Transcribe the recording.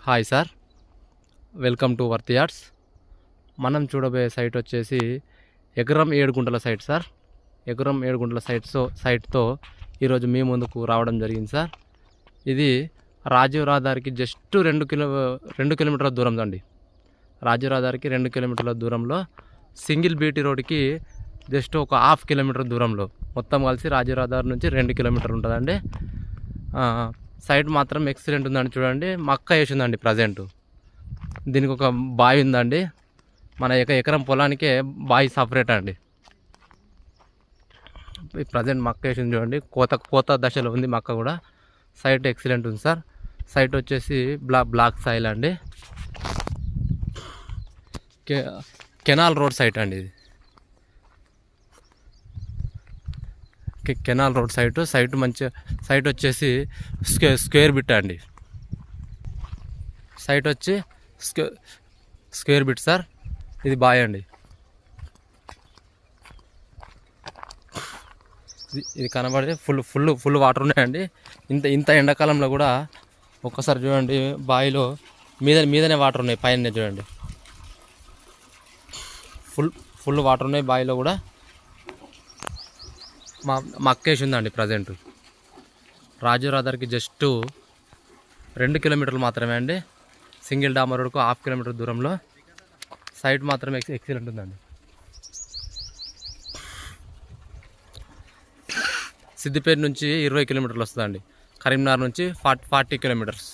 Hi sir, welcome to worth yards. మనం చూడబోయే site వచ్చేసి ఎకరం 7 గుంటల సైట్ సార్. ఎకరం 7 గుంటల సైట్తో ఈరోజు మీ ముందుకు రావడం జరిగింది సార్. ఇది రాజీవ్ రహదారికి జస్ట్ 2 కిలోమీటర్ల దూరం అండి. రాజీవ్ రహదారికి 2 కిలోమీటర్ల దూరంలో, సింగిల్ బీటీ రోడ్కి జస్ట్ ఒక 1/2 కిలోమీటర్ దూరంలో, మొత్తం కలిసి రాజీవ్ రహదారి నుంచి 2 కిలోమీటర్లు ఉంటుందండి. సైట్ మాత్రం ఎక్సలెంట్ ఉందండి. చూడండి, మక్క వేసిందండి ప్రజెంట్. దీనికి ఒక బావి ఉందండి. మన ఎకరం పొలానికే బావి సపరేట్ అండి. ప్రజెంట్ మక్క వేసింది చూడండి, కోత దశలో ఉంది మక్క కూడా. సైట్ ఎక్సలెంట్ ఉంది సార్. సైట్ వచ్చేసి బ్లాక్ సాయిల్ అండి. కెనాల్ రోడ్ సైట్ అండి. ఇది కెనాల్ రోడ్ సైట్ మంచి సైట్ వచ్చేసి స్క్వేర్ బిట్ అండి. సైట్ వచ్చి స్క్వేర్ బిట్ సార్. ఇది బాయ్ అండి. ఇది కనబడితే ఫుల్ వాటర్ ఉన్నాయండి. ఇంత ఎండాకాలంలో కూడా ఒక్కసారి చూడండి, బావిలో మీదనే వాటర్ ఉన్నాయి. పైన చూడండి, ఫుల్ వాటర్ ఉన్నాయి బావిలో కూడా. మా అక్కేసి ఉందండి ప్రజెంట్. రాజీవ్ రహదారికి జస్ట్ 2 కిలోమీటర్లు మాత్రమే అండి. సింగిల్ డామర్ రోడ్కు 1/2 కిలోమీటర్ దూరంలో. సైట్ మాత్రం ఎక్సలెంట్ ఉందండి. సిద్దిపేట నుంచి 20 కిలోమీటర్లు వస్తుందండి. కరీంనగర్ నుంచి 40 కిలోమీటర్స్.